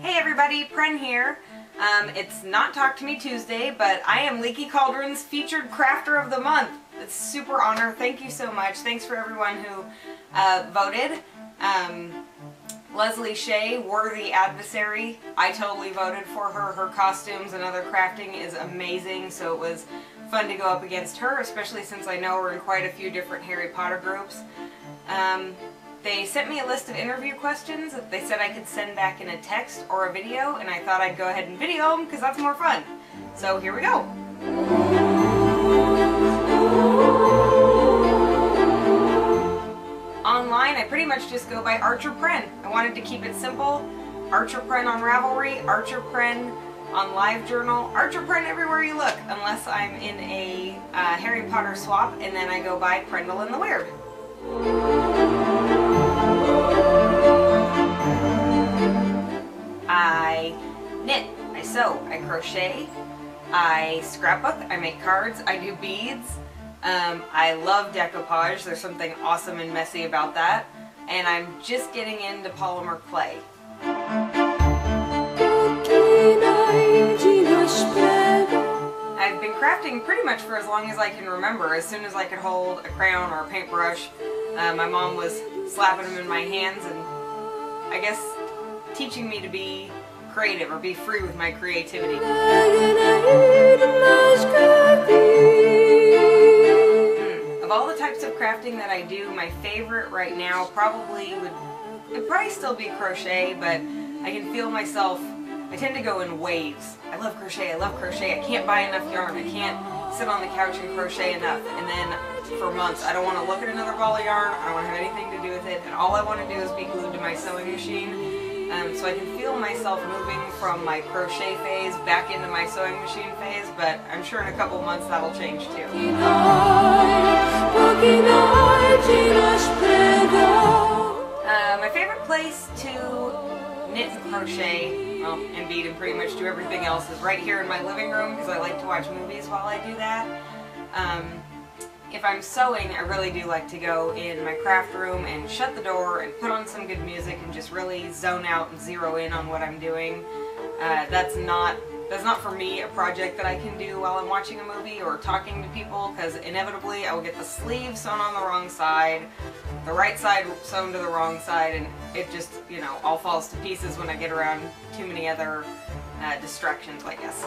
Hey everybody, Pren here. It's not Talk to Me Tuesday, but I am Leaky Cauldron's featured crafter of the month. It's a super honor. Thank you so much. Thanks for everyone who voted. Leslie Shea, worthy adversary. I totally voted for her. Her costumes and other crafting is amazing, so it was fun to go up against her, especially since I know we're in quite a few different Harry Potter groups. They sent me a list of interview questions that they said I could send back in a text or a video, and I thought I'd go ahead and video them because that's more fun. So here we go. Online, I pretty much just go by Archer Pren. I wanted to keep it simple. Archer Pren on Ravelry, Archer Pren on LiveJournal, Archer Pren everywhere you look, unless I'm in a Harry Potter swap, and then I go by Prendel the Weird. I knit, I sew, I crochet, I scrapbook, I make cards, I do beads. I love decoupage. There's something awesome and messy about that. And I'm just getting into polymer clay. I've been crafting pretty much for as long as I can remember. As soon as I could hold a crayon or a paintbrush, my mom was slapping them in my hands and I guess teaching me to be creative or be free with my creativity. Of all the types of crafting that I do, my favorite right now it'd probably still be crochet, but I can feel myself, I tend to go in waves. I love crochet, I can't buy enough yarn, I can't sit on the couch and crochet enough, and then for months I don't want to look at another ball of yarn, I don't want to have anything to do with it, and all I want to do is be glued to my sewing machine. So I can feel myself moving from my crochet phase back into my sewing machine phase, but I'm sure in a couple months that'll change too. My favorite place to knit and crochet, well, and bead and pretty much do everything else is right here in my living room because I like to watch movies while I do that. If I'm sewing, I really do like to go in my craft room and shut the door and put on some good music and just really zone out and zero in on what I'm doing. That's not for me a project that I can do while I'm watching a movie or talking to people, because inevitably I will get the sleeve sewn on the wrong side, the right side sewn to the wrong side, and it just, you know, all falls to pieces when I get around too many other distractions, I guess.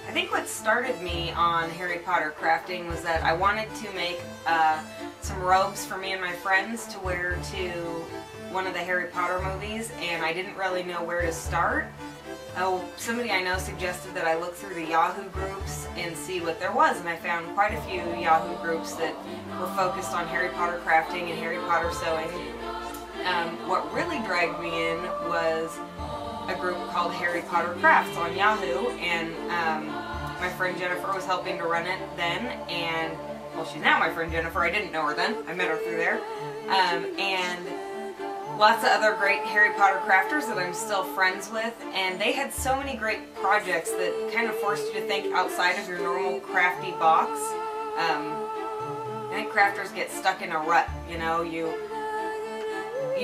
I think what started me on Harry Potter crafting was that I wanted to make some robes for me and my friends to wear to one of the Harry Potter movies, and I didn't really know where to start. Somebody I know suggested that I look through the Yahoo groups and see what there was, and I found quite a few Yahoo groups that were focused on Harry Potter crafting and Harry Potter sewing. What really dragged me in was a group called Harry Potter Crafts on Yahoo, and my friend Jennifer was helping to run it then, and, well, she's now my friend Jennifer. I didn't know her then. I met her through there. And lots of other great Harry Potter crafters that I'm still friends with, and they had so many great projects that kind of forced you to think outside of your normal crafty box. I think crafters get stuck in a rut, you know, you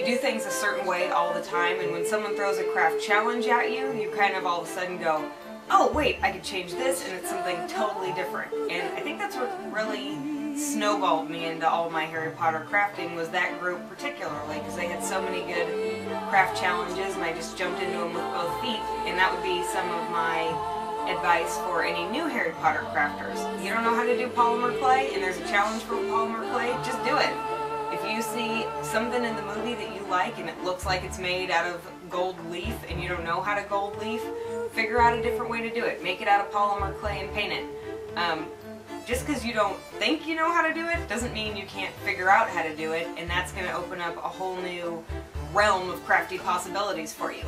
do things a certain way all the time, and when someone throws a craft challenge at you, you kind of all of a sudden go, oh wait, I could change this and it's something totally different. And I think that's what really snowballed me into all my Harry Potter crafting, was that group particularly, because they had so many good craft challenges and I just jumped into them with both feet. And that would be some of my advice for any new Harry Potter crafters. You don't know how to do polymer clay and there's a challenge for polymer clay, just do it. If you see something in the movie that you like and it looks like it's made out of gold leaf and you don't know how to gold leaf, figure out a different way to do it. Make it out of polymer clay and paint it. Just because you don't think you know how to do it doesn't mean you can't figure out how to do it, and that's going to open up a whole new realm of crafty possibilities for you.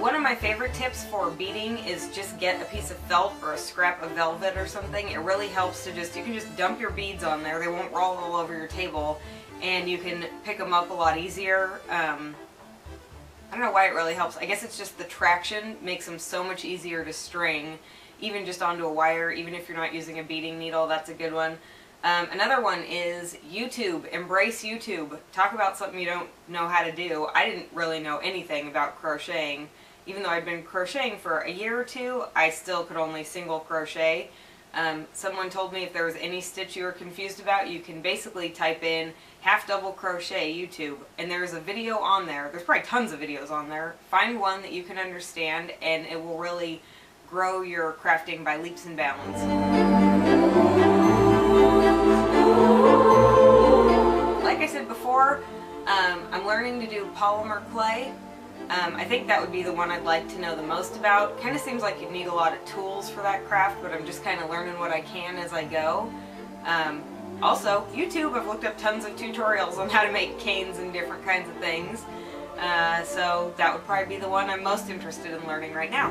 One of my favorite tips for beading is just get a piece of felt or a scrap of velvet or something. It really helps to you can just dump your beads on there. They won't roll all over your table, and you can pick them up a lot easier. I don't know why it really helps. I guess it's just the traction makes them so much easier to string, even just onto a wire, even if you're not using a beading needle. That's a good one. Another one is YouTube. Embrace YouTube. Talk about something you don't know how to do. I didn't really know anything about crocheting. Even though I'd been crocheting for a year or two, I still could only single crochet. Someone told me if there was any stitch you were confused about, you can basically type in half double crochet YouTube, and there's a video on there. There's probably tons of videos on there. Find one that you can understand, and it will really grow your crafting by leaps and bounds. Like I said before, I'm learning to do polymer clay. I think that would be the one I'd like to know the most about. Kind of seems like you'd need a lot of tools for that craft, but I'm just kind of learning what I can as I go. Also, YouTube, I've looked up tons of tutorials on how to make canes and different kinds of things. So that would probably be the one I'm most interested in learning right now.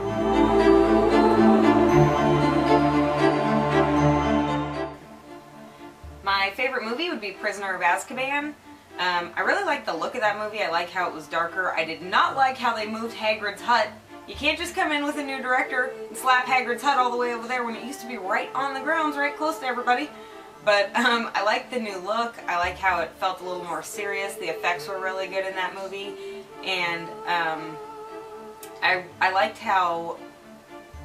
My favorite movie would be Prisoner of Azkaban. I really like the look of that movie. I like how it was darker. I did not like how they moved Hagrid's hut. You can't just come in with a new director and slap Hagrid's hut all the way over there when it used to be right on the grounds, right close to everybody. But I like the new look. I like how it felt a little more serious. The effects were really good in that movie. And I liked how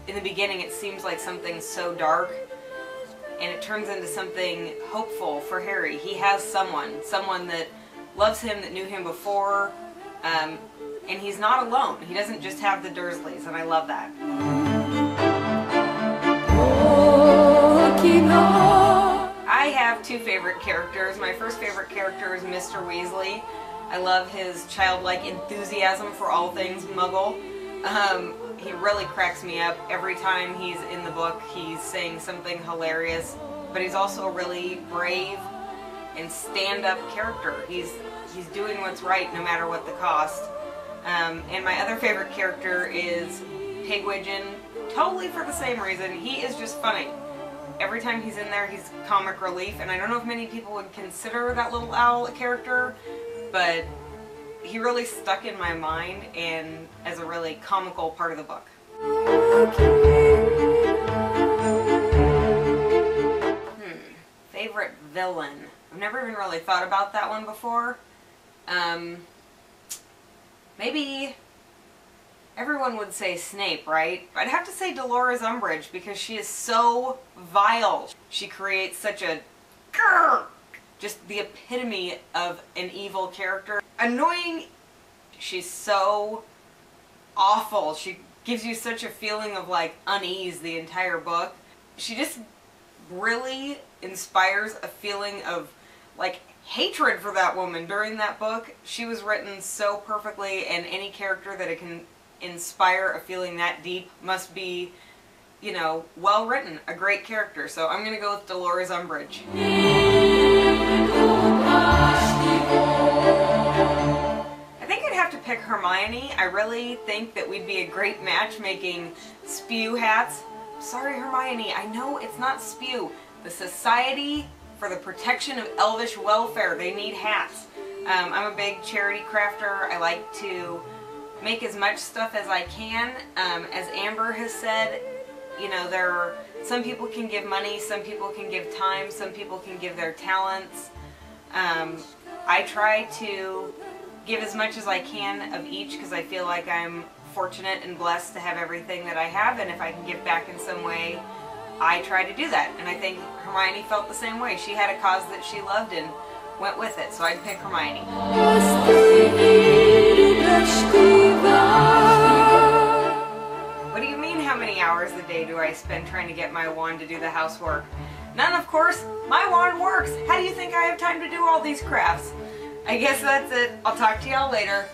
in the beginning it seems like something so dark, and it turns into something hopeful for Harry. He has someone that loves him, that knew him before, and he's not alone. He doesn't just have the Dursleys, and I love that. I have two favorite characters. My first favorite character is Mr. Weasley. I love his childlike enthusiasm for all things Muggle. He really cracks me up. Every time he's in the book, he's saying something hilarious, but he's also a really brave and stand-up character. He's doing what's right no matter what the cost. And my other favorite character is Pigwidgeon, totally for the same reason. He is just funny. Every time he's in there, he's comic relief, and I don't know if many people would consider that little owl a character, but he really stuck in my mind and as a really comical part of the book. Favorite villain. I've never even really thought about that one before. Maybe everyone would say Snape, right? I'd have to say Dolores Umbridge because she is so vile. She creates such a just the epitome of an evil character. Annoying. She's so awful. She gives you such a feeling of like unease the entire book. She just really inspires a feeling of like hatred for that woman during that book. She was written so perfectly, and any character that it can inspire a feeling that deep must be, you know, well written, a great character. So I'm gonna go with Dolores Umbridge. I think I'd have to pick Hermione. I really think that we'd be a great match making spew hats. Sorry, Hermione, I know it's not spew. The Society for the Protection of Elvish Welfare, they need hats. I'm a big charity crafter. I like to make as much stuff as I can. As Amber has said, you know, some people can give money, some people can give time, some people can give their talents. I try to give as much as I can of each because I feel like I'm fortunate and blessed to have everything that I have, and if I can give back in some way, I try to do that. And I think Hermione felt the same way. She had a cause that she loved and went with it, so I'd pick Hermione. What do you mean, how many hours a day do I spend trying to get my wand to do the housework? None, of course. My wand works. How do you think I have time to do all these crafts? I guess that's it. I'll talk to y'all later.